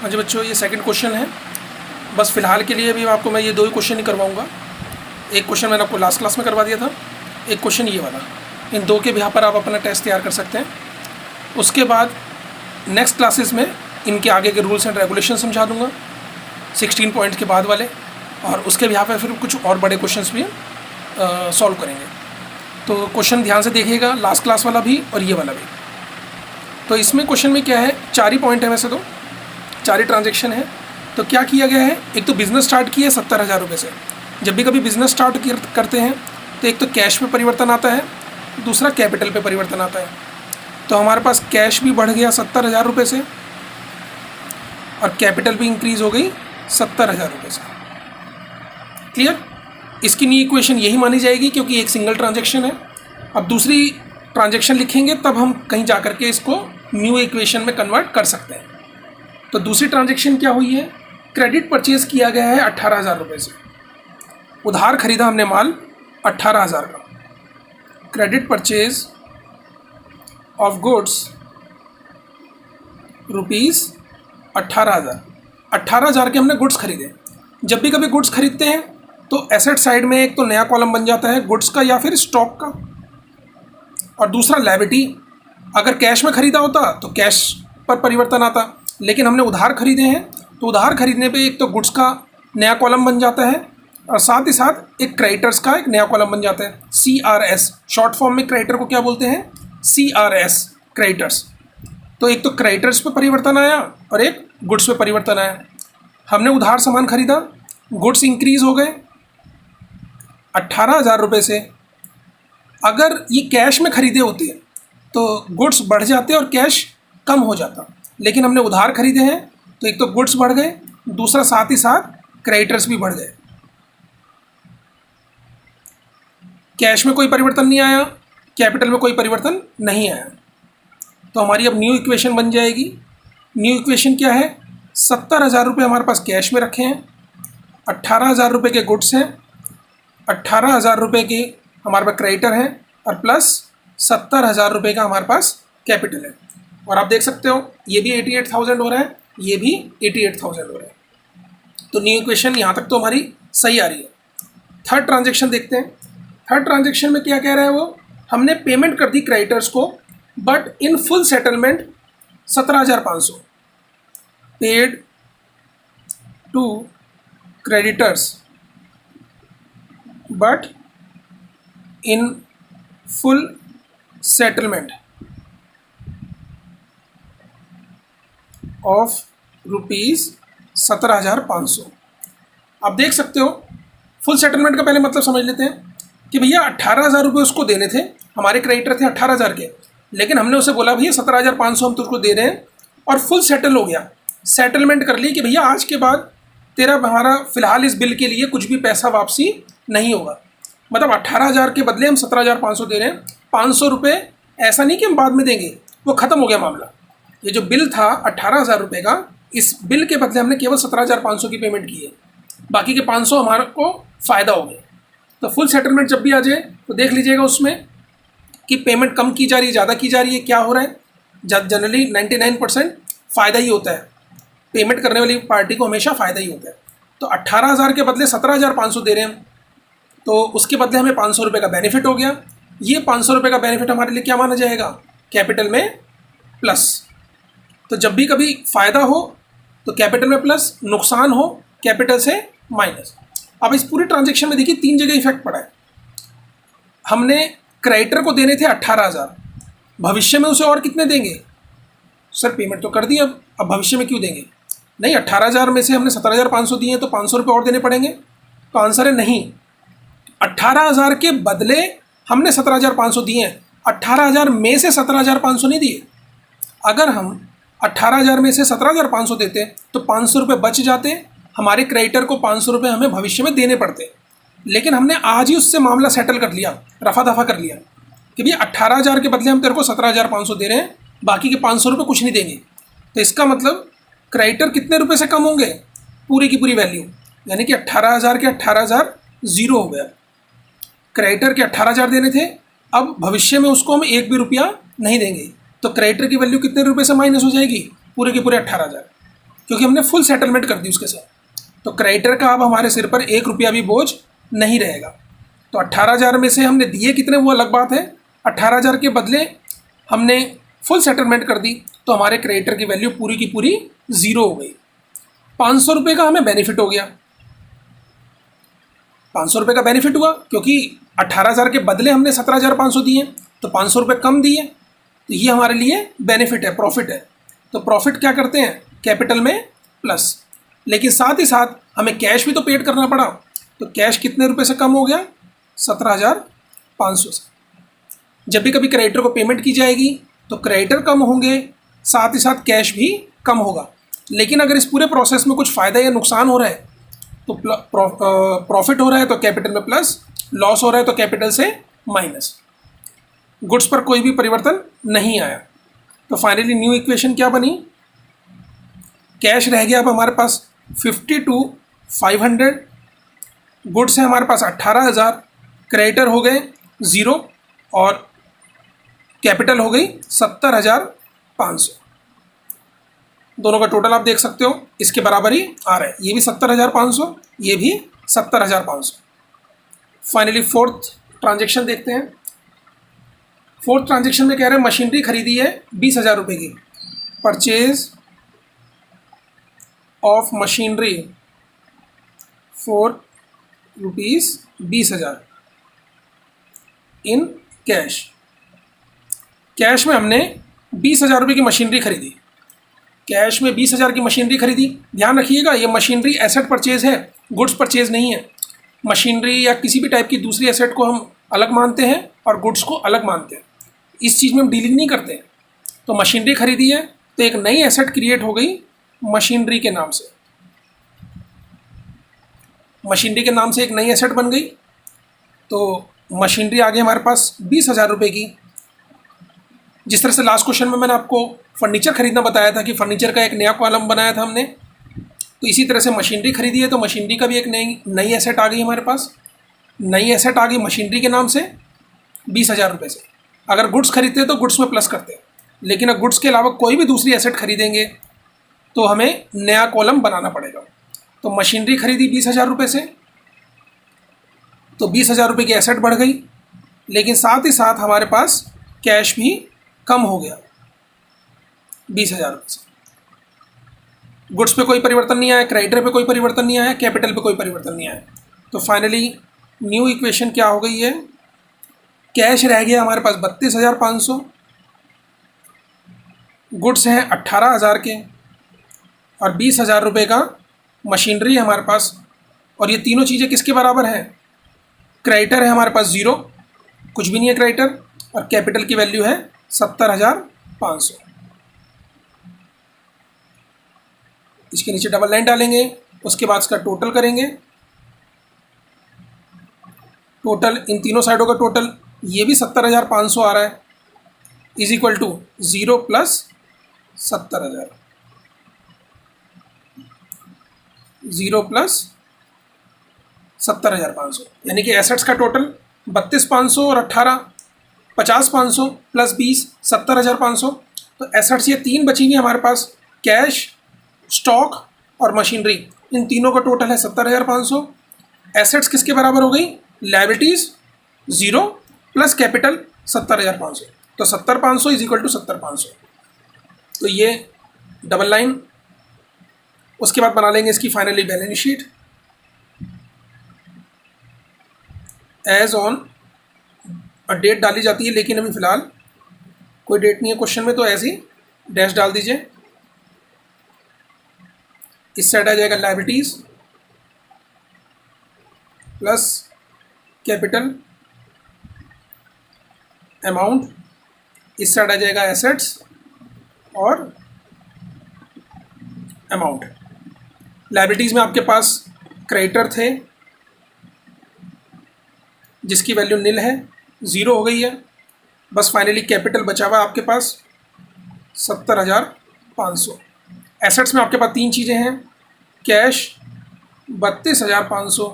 हाँ जी बच्चों, ये सेकंड क्वेश्चन है। बस फ़िलहाल के लिए भी आपको मैं ये दो ही क्वेश्चन ही करवाऊँगा। एक क्वेश्चन मैंने आपको लास्ट क्लास में करवा दिया था, एक क्वेश्चन ये वाला। इन दो के भी यहाँ पर आप अपना टेस्ट तैयार कर सकते हैं। उसके बाद नेक्स्ट क्लासेस में इनके आगे के रूल्स एंड रेगुलेशन समझा दूँगा 16 पॉइंट्स के बाद वाले, और उसके भी यहाँ पर फिर कुछ और बड़े क्वेश्चंस भी सॉल्व करेंगे। तो क्वेश्चन ध्यान से देखिएगा, लास्ट क्लास वाला भी और ये वाला भी। तो इसमें क्वेश्चन में क्या है, 4 ही पॉइंट है, वैसे तो 4 ही ट्रांजेक्शन है। तो क्या किया गया है, एक तो बिज़नेस स्टार्ट किया है 70,000 रुपये से। जब भी कभी बिज़नेस स्टार्ट करते हैं तो एक तो कैश पे परिवर्तन आता है, दूसरा कैपिटल पे परिवर्तन आता है। तो हमारे पास कैश भी बढ़ गया 70,000 रुपये से और कैपिटल भी इंक्रीज़ हो गई 70,000 रुपये से। क्लियर? इसकी न्यू इक्वेशन यही मानी जाएगी क्योंकि एक सिंगल ट्रांजेक्शन है। अब दूसरी ट्रांजेक्शन लिखेंगे तब हम कहीं जा कर के इसको न्यू इक्वेशन में कन्वर्ट कर सकते हैं। तो दूसरी ट्रांजेक्शन क्या हुई है, क्रेडिट परचेज़ किया गया है 18,000 रुपये से। उधार खरीदा हमने माल 18,000 का। Credit purchase of goods rupees 18,000। 18,000 के हमने गुड्स खरीदे। जब भी कभी गुड्स खरीदते हैं तो एसेट साइड में एक तो नया कॉलम बन जाता है गुड्स का या फिर स्टॉक का, और दूसरा लायबिलिटी। अगर कैश में ख़रीदा होता तो कैश पर परिवर्तन आता, लेकिन हमने उधार खरीदे हैं तो उधार खरीदने पे एक तो गुड्स का नया कॉलम बन जाता है और साथ ही साथ एक क्रेडिटर्स का एक नया कॉलम बन जाता है। CRS शॉर्ट फॉर्म में क्रेडिटर को क्या बोलते हैं, CRS क्रेडिटर्स। तो एक तो क्रेडिटर्स पे परिवर्तन आया और एक गुड्स पे परिवर्तन आया। हमने उधार सामान खरीदा, गुड्स इंक्रीज़ हो गए 18,000 रुपये से। अगर ये कैश में ख़रीदे होते तो गुड्स बढ़ जाते और कैश कम हो जाता, लेकिन हमने उधार खरीदे हैं तो एक तो गुड्स बढ़ गए, दूसरा साथ ही साथ क्रेडिटर्स भी बढ़ गए। कैश में कोई परिवर्तन नहीं आया, कैपिटल में कोई परिवर्तन नहीं आया। तो हमारी अब न्यू इक्वेशन बन जाएगी। न्यू इक्वेशन क्या है, 70,000 रुपये हमारे पास कैश में रखे हैं, 18,000 रुपये के गुड्स हैं, 18,000 रुपये के हमारे पास क्रेडिटर हैं और प्लस 70,000 रुपये का हमारे पास कैपिटल है। और आप देख सकते हो ये भी 88,000 हो रहा है, ये भी 88,000 हो रहा है। तो न्यू इक्वेशन यहाँ तक तो हमारी सही आ रही है। थर्ड ट्रांजेक्शन देखते हैं। थर्ड ट्रांजेक्शन में क्या कह रहा है वो, हमने पेमेंट कर दी क्रेडिटर्स को but in full settlement 17,500 paid to creditors but in full settlement of ₹17,500। आप देख सकते हो फुल सेटलमेंट का पहले मतलब समझ लेते हैं कि भैया 18,000 रुपये उसको देने थे, हमारे क्रेडिटर थे 18,000 के, लेकिन हमने उसे बोला भैया 17,500 हम तुझको दे रहे हैं और फुल सेटल हो गया। सेटलमेंट कर ली कि भैया आज के बाद तेरा हमारा फ़िलहाल इस बिल के लिए कुछ भी पैसा वापसी नहीं होगा। मतलब 18,000 के बदले हम 17,500 दे रहे हैं। 500 रुपये ऐसा नहीं कि हम बाद में देंगे, वो ख़त्म हो गया मामला। ये जो बिल था 18,000 रुपये का, इस बिल के बदले हमने केवल 17,500 की पेमेंट की है, बाकी के 500 हमारे को फ़ायदा हो गया। तो फुल सेटलमेंट जब भी आ जाए तो देख लीजिएगा उसमें कि पेमेंट कम की जा रही है, ज़्यादा की जा रही है, क्या हो रहा है। जनरली 99% फ़ायदा ही होता है, पेमेंट करने वाली पार्टी को हमेशा फ़ायदा ही होता है। तो 18,000 के बदले 17,500 दे रहे हैं, तो उसके बदले हमें 500 रुपये का बेनिफिट हो गया। ये 500 रुपये का बेनिफिट हमारे लिए क्या माना जाएगा, कैपिटल में प्लस। तो जब भी कभी फ़ायदा हो तो कैपिटल में प्लस, नुकसान हो कैपिटल से माइनस। अब इस पूरी ट्रांजेक्शन में देखिए 3 जगह इफेक्ट पड़ा है। हमने क्रेडिटर को देने थे 18,000, भविष्य में उसे और कितने देंगे, सर पेमेंट तो कर दी, अब भविष्य में क्यों देंगे, नहीं 18,000 में से हमने 17,500 दिए हैं तो 500 रुपये और देने पड़ेंगे। तो आंसर है नहीं, 18,000 के बदले हमने 17,500 दिए हैं, 18,000 में से 17,500 नहीं दिए। अगर हम 18,000 में से 17,500 देते तो 500 रुपये बच जाते, हमारे क्रेडिटर को 500 रुपये हमें भविष्य में देने पड़ते। लेकिन हमने आज ही उससे मामला सेटल कर लिया, रफा दफा कर लिया कि भैया 18,000 के बदले हम तेरे को 17,500 दे रहे हैं, बाकी के 500 रुपये कुछ नहीं देंगे। तो इसका मतलब क्रेडिटर कितने रुपये से कम होंगे, पूरी की पूरी वैल्यू, यानी कि 18,000 के 18,000 ज़ीरो हो गया। क्रेडिटर के 18,000 देने थे, अब भविष्य में उसको हम एक भी रुपया नहीं देंगे, तो क्रेडिटर की वैल्यू कितने रुपये से माइनस हो जाएगी, पूरे के पूरे 18,000। क्योंकि हमने फुल सेटलमेंट कर दी उसके साथ। तो क्रेडिटर का अब हमारे सिर पर 1 रुपया भी बोझ नहीं रहेगा। तो 18,000 में से हमने दिए कितने वो अलग बात है, 18,000 के बदले हमने फुल सेटलमेंट कर दी, तो हमारे क्रेडिटर की वैल्यू पूरी की पूरी 0 हो गई। 500 रुपये का हमें बेनिफिट हो गया। 500 रुपये का बेनिफिट हुआ क्योंकि 18,000 के बदले हमने 17,500 दिए, तो 500 रुपये कम दिए, तो ये हमारे लिए बेनिफिट है, प्रॉफिट है। तो प्रॉफिट क्या करते हैं, कैपिटल में प्लस। लेकिन साथ ही साथ हमें कैश भी तो पेड करना पड़ा, तो कैश कितने रुपए से कम हो गया, 17,500 से। जब भी कभी क्रेडिटर को पेमेंट की जाएगी तो क्रेडिटर कम होंगे, साथ ही साथ कैश भी कम होगा। लेकिन अगर इस पूरे प्रोसेस में कुछ फ़ायदा या नुकसान हो रहा है तो प्रॉफिट हो रहा है तो कैपिटल में प्लस, लॉस हो रहा है तो कैपिटल से माइनस। गुड्स पर कोई भी परिवर्तन नहीं आया। तो फाइनली न्यू इक्वेशन क्या बनी, कैश रह गया अब हमारे पास 52,500, गुड्स है हमारे पास 18,000, क्रेडिटर हो गए 0 और कैपिटल हो गई 70,500। दोनों का टोटल आप देख सकते हो इसके बराबर ही आ रहा है, ये भी 70,500, ये भी 70,500। फाइनली फोर्थ ट्रांजेक्शन देखते हैं। फोर्थ ट्रांजेक्शन में कह रहे हैं मशीनरी खरीदी है 20,000 रुपये की, purchase of machinery for ₹20,000 in cash. Cash में हमने 20,000 रुपये की मशीनरी खरीदी, कैश में 20,000 की मशीनरी खरीदी। ध्यान रखिएगा ये मशीनरी एसेट परचेज है, गुड्स परचेज नहीं है। मशीनरी या किसी भी टाइप की दूसरी एसेट को हम अलग मानते हैं और गुड्स को अलग मानते हैं, इस चीज़ में हम डीलिंग नहीं करते हैं। तो मशीनरी खरीदी है तो एक नई एसेट क्रिएट हो गई मशीनरी के नाम से, मशीनरी के नाम से एक नई एसेट बन गई। तो मशीनरी आ गई हमारे पास 20,000 रुपये की। जिस तरह से लास्ट क्वेश्चन में मैंने आपको फर्नीचर खरीदना बताया था कि फर्नीचर का एक नया कॉलम बनाया था हमने, तो इसी तरह से मशीनरी खरीदी है तो मशीनरी का भी एक नई एसेट आ गई हमारे पास। नई एसेट आ गई मशीनरी के नाम से 20,000 रुपये से। अगर गुड्स खरीदते हैं तो गुड्स में प्लस करते हैं, लेकिन अगर गुड्स के अलावा कोई भी दूसरी एसेट खरीदेंगे तो हमें नया कॉलम बनाना पड़ेगा। तो मशीनरी खरीदी 20,000 रुपये से, तो 20,000 रुपये की एसेट बढ़ गई, लेकिन साथ ही साथ हमारे पास कैश भी कम हो गया 20,000 रुपये से। गुड्स पे कोई परिवर्तन नहीं आया, क्रेडिटर पे कोई परिवर्तन नहीं आया, कैपिटल पे कोई परिवर्तन नहीं आया। तो फाइनली न्यू इक्वेशन क्या हो गई है, कैश रह गया हमारे पास 32,500, गुड्स हैं 18,000 के और 20,000 रुपये का मशीनरी है हमारे पास। और ये तीनों चीज़ें किसके बराबर हैं, क्रेडिटर है हमारे पास 0, कुछ भी नहीं है क्रेडिटर, और कैपिटल की वैल्यू है 70,500। इसके नीचे डबल लाइन डालेंगे, उसके बाद इसका टोटल करेंगे। टोटल इन तीनों साइडों का टोटल ये भी 70,500 आ रहा है, is equal to 0 plus 70,000, 0 plus 70,500, यानी कि एसेट्स का टोटल 32,500 और 18 50,500 प्लस 20 70,500। तो एसेट्स ये तीन बची हुई हमारे पास, कैश, स्टॉक और मशीनरी, इन तीनों का टोटल है 70,500। एसेट्स किसके बराबर हो गई, लायबिलिटीज़ 0 प्लस कैपिटल 70,500, तो 70,500 इज इक्वल टू 70,500। तो ये डबल लाइन, उसके बाद बना लेंगे इसकी finally balance sheet. As on date डाली जाती है, लेकिन अभी फ़िलहाल कोई डेट नहीं है क्वेश्चन में, तो ऐसे ही डैश डाल दीजिए। इस साइड आ जाएगा लायबिलिटीज़ प्लस कैपिटल अमाउंट, इस साइड आ जाएगा एसेट्स और अमाउंट। लायबिलिटीज़ में आपके पास क्रेडिटर थे जिसकी वैल्यू निल है, 0 हो गई है, बस फाइनली कैपिटल बचा हुआ आपके पास 70,500। एसेट्स में आपके पास तीन चीज़ें हैं, कैश 32,500,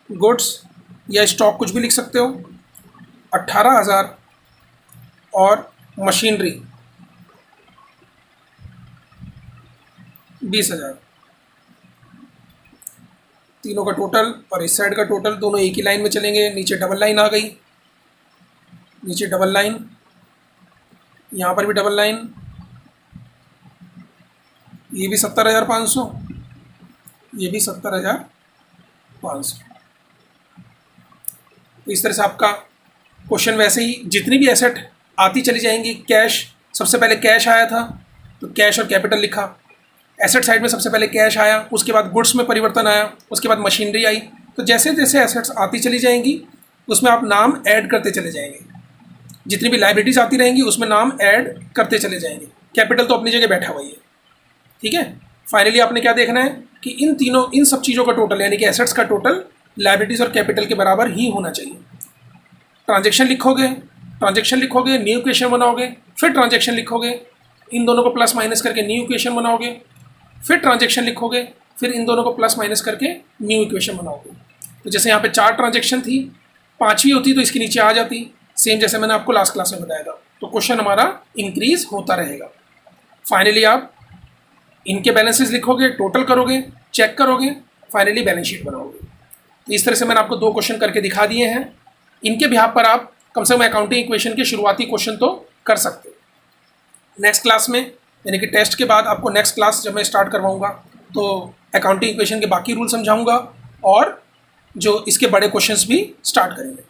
गुड्स या स्टॉक कुछ भी लिख सकते हो 18,000 और मशीनरी 20,000, तीनों का टोटल और इस साइड का टोटल दोनों एक ही लाइन में चलेंगे। नीचे डबल लाइन आ गई, नीचे डबल लाइन, यहाँ पर भी डबल लाइन, ये भी 70,500, ये भी 70,500। तो इस तरह से आपका क्वेश्चन वैसे ही जितनी भी एसेट आती चली जाएंगी। कैश, सबसे पहले कैश आया था तो कैश और कैपिटल लिखा। एसेट साइड में सबसे पहले कैश आया, उसके बाद गुड्स में परिवर्तन आया, उसके बाद मशीनरी आई। तो जैसे जैसे एसेट्स आती चली जाएंगी उसमें आप नाम ऐड करते चले जाएंगे। जितनी भी लाइबिलिटीज आती रहेंगी उसमें नाम ऐड करते चले जाएंगे। कैपिटल तो अपनी जगह बैठा हुआ ही है, ठीक है। फाइनली आपने क्या देखना है कि इन सब चीज़ों का टोटल यानी कि एसेट्स का टोटल लाइबिलिटीज और कैपिटल के बराबर ही होना चाहिए। ट्रांजेक्शन लिखोगे, न्यू इक्वेशन बनाओगे, फिर ट्रांजेक्शन लिखोगे, इन दोनों को प्लस माइनस करके न्यू इक्वेशन बनाओगे, फिर ट्रांजेक्शन लिखोगे, फिर इन दोनों को प्लस माइनस करके न्यू इक्वेशन बनाओगे। तो जैसे यहाँ पे 4 ट्रांजेक्शन थी, 5वीं होती तो इसके नीचे आ जाती, सेम जैसे मैंने आपको लास्ट क्लास में बताया था। तो क्वेश्चन हमारा इंक्रीज होता रहेगा। फाइनली आप इनके बैलेंसेस लिखोगे, टोटल करोगे, चेक करोगे, फाइनली बैलेंस शीट बनाओगे। तो इस तरह से मैंने आपको 2 क्वेश्चन करके दिखा दिए हैं। इनके बिहाफ पर आप कम से कम अकाउंटिंग इक्वेशन के शुरुआती क्वेश्चन तो कर सकते हो। नेक्स्ट क्लास में यानी कि टेस्ट के बाद आपको नेक्स्ट क्लास जब मैं स्टार्ट करवाऊंगा तो अकाउंटिंग इक्वेशन के बाकी रूल समझाऊंगा और जो इसके बड़े क्वेश्चंस भी स्टार्ट करेंगे।